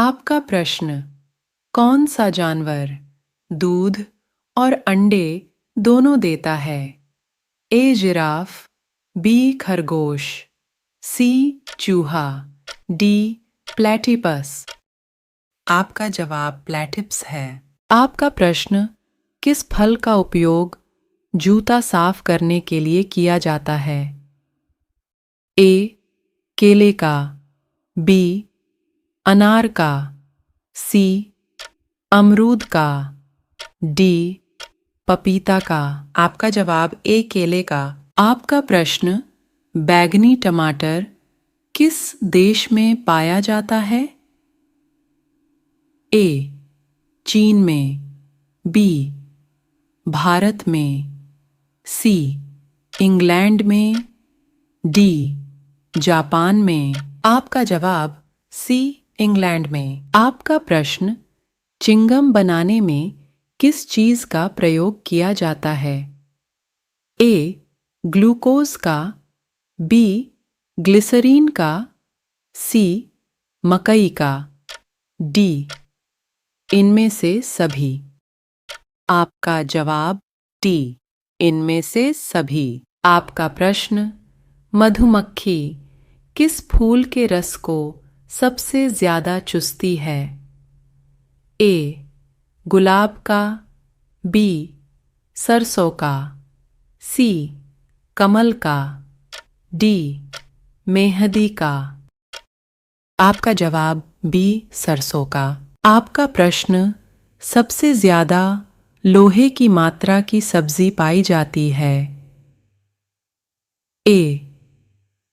आपका प्रश्न, कौन सा जानवर दूध और अंडे दोनों देता है? ए जिराफ, बी खरगोश, सी चूहा, डी प्लेटिपस। आपका जवाब प्लेटिपस है। आपका प्रश्न, किस फल का उपयोग जूता साफ करने के लिए किया जाता है? ए केले का, बी अनार का, सी अमरूद का, डी पपीता का। आपका जवाब ए केले का। आपका प्रश्न, बैंगनी टमाटर किस देश में पाया जाता है? ए चीन में, बी भारत में, सी इंग्लैंड में, डी जापान में। आपका जवाब सी इंग्लैंड में। आपका प्रश्न, चिंगम बनाने में किस चीज का प्रयोग किया जाता है? ए ग्लूकोज का, बी ग्लिसरीन का, सी मकई का, डी इनमें से सभी। आपका जवाब डी इनमें से सभी। आपका प्रश्न, मधुमक्खी किस फूल के रस को सबसे ज्यादा चूसती है? ए गुलाब का, बी सरसों का, सी कमल का, डी मेहंदी का। आपका जवाब बी सरसों का। आपका प्रश्न, सबसे ज्यादा लोहे की मात्रा की सब्जी पाई जाती है? ए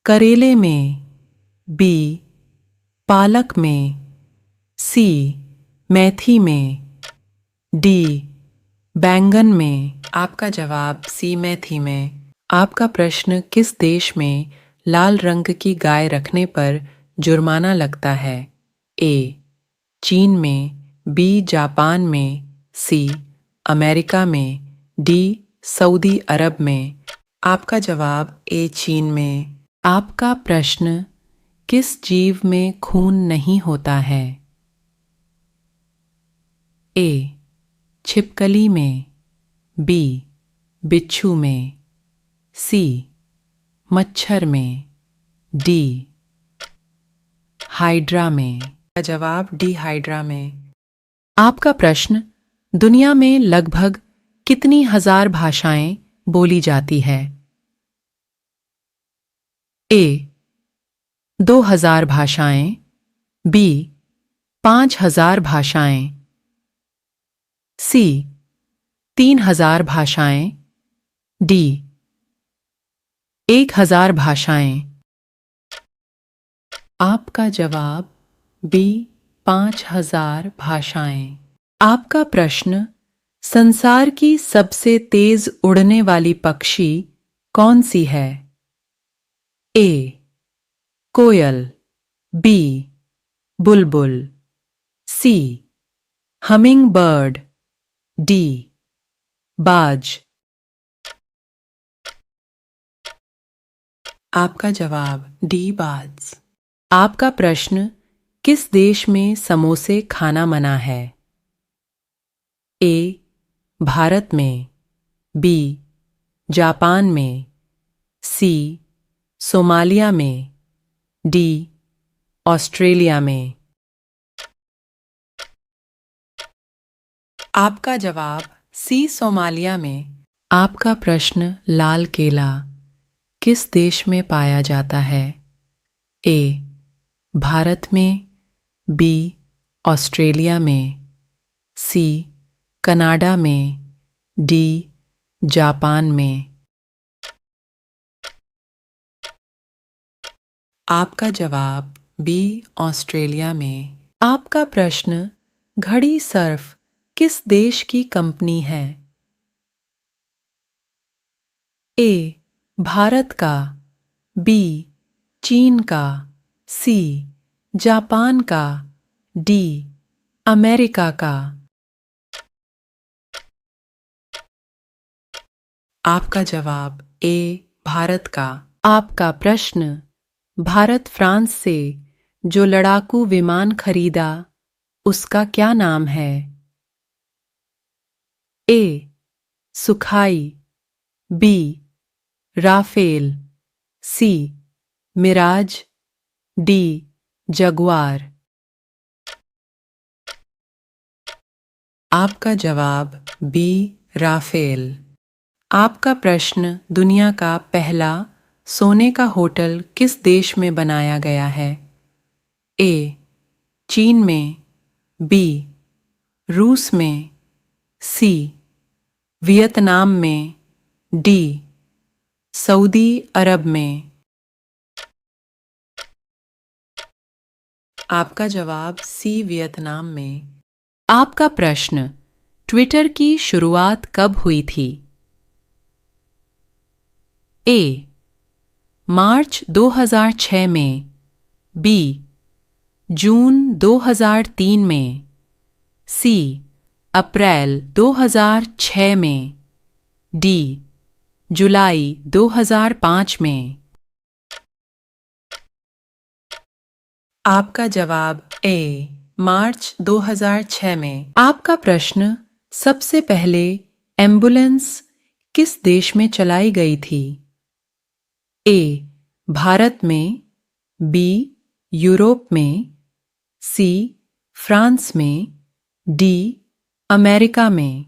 करेले में, बी पालक में, सी मेथी में, डी बैंगन में। आपका जवाब सी मेथी में। आपका प्रश्न, किस देश में लाल रंग की गाय रखने पर जुर्माना लगता है? ए चीन में, बी जापान में, सी अमेरिका में, डी सऊदी अरब में। आपका जवाब ए चीन में। आपका प्रश्न, किस जीव में खून नहीं होता है? ए छिपकली में, बी बिच्छू में, सी मच्छर में, डी हाइड्रा में। जवाब डी हाइड्रा में। आपका प्रश्न, दुनिया में लगभग कितनी हजार भाषाएं बोली जाती है? ए 2000 भाषाएं, बी 5000 भाषाएं, सी 3000 भाषाएं, डी 1000 भाषाएं। आपका जवाब बी 5000 भाषाएं। आपका प्रश्न, संसार की सबसे तेज उड़ने वाली पक्षी कौन सी है? ए कोयल, बी बुलबुल, सी हमिंग बर्ड, डी बाज। आपका जवाब डी बाज। आपका प्रश्न, किस देश में समोसे खाना मना है? ए भारत में, बी जापान में, सी सोमालिया में, डी ऑस्ट्रेलिया में। आपका जवाब सी सोमालिया में। आपका प्रश्न, लाल केला किस देश में पाया जाता है? ए भारत में, बी ऑस्ट्रेलिया में, सी कनाडा में, डी जापान में। आपका जवाब बी ऑस्ट्रेलिया में। आपका प्रश्न, घड़ी सर्फ किस देश की कंपनी है? ए भारत का, बी चीन का, सी जापान का, डी अमेरिका का। आपका जवाब ए भारत का। आपका प्रश्न, भारत फ्रांस से जो लड़ाकू विमान खरीदा उसका क्या नाम है? ए सुखाई, बी राफेल, सी मिराज, डी जगुआर। आपका जवाब बी राफेल। आपका प्रश्न, दुनिया का पहला सोने का होटल किस देश में बनाया गया है? ए चीन में, बी रूस में, सी वियतनाम में, डी सऊदी अरब में। आपका जवाब सी वियतनाम में। आपका प्रश्न, ट्विटर की शुरुआत कब हुई थी? ए मार्च 2006 में, बी जून 2003 में, सी अप्रैल 2006 में, डी जुलाई 2005 में। आपका जवाब ए मार्च 2006 में। आपका प्रश्न, सबसे पहले एम्बुलेंस किस देश में चलाई गई थी? ए भारत में, बी यूरोप में, सी फ्रांस में, डी अमेरिका में।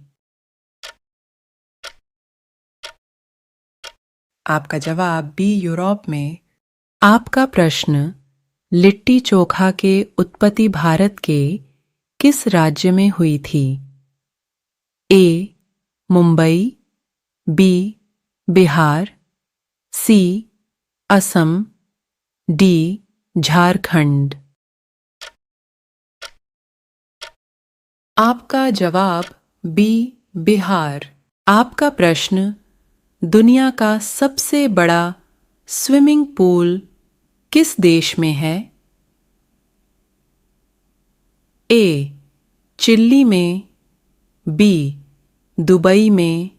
आपका जवाब बी यूरोप में। आपका प्रश्न, लिट्टी चोखा के उत्पत्ति भारत के किस राज्य में हुई थी? ए मुंबई, बी बिहार, सी असम, डी झारखंड। आपका जवाब बी बिहार। आपका प्रश्न, दुनिया का सबसे बड़ा स्विमिंग पूल किस देश में है? ए चिली में, बी दुबई में,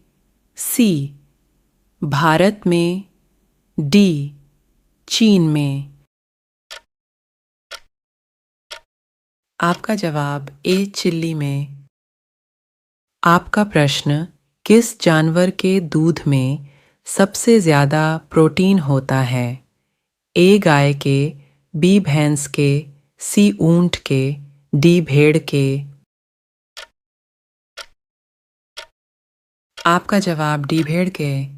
सी भारत में, डी चीन में। आपका जवाब ए चिली में। आपका प्रश्न, किस जानवर के दूध में सबसे ज़्यादा प्रोटीन होता है? ए गाय के, बी भैंस के, सी ऊंट के, डी भेड़ के। आपका जवाब डी भेड़ के।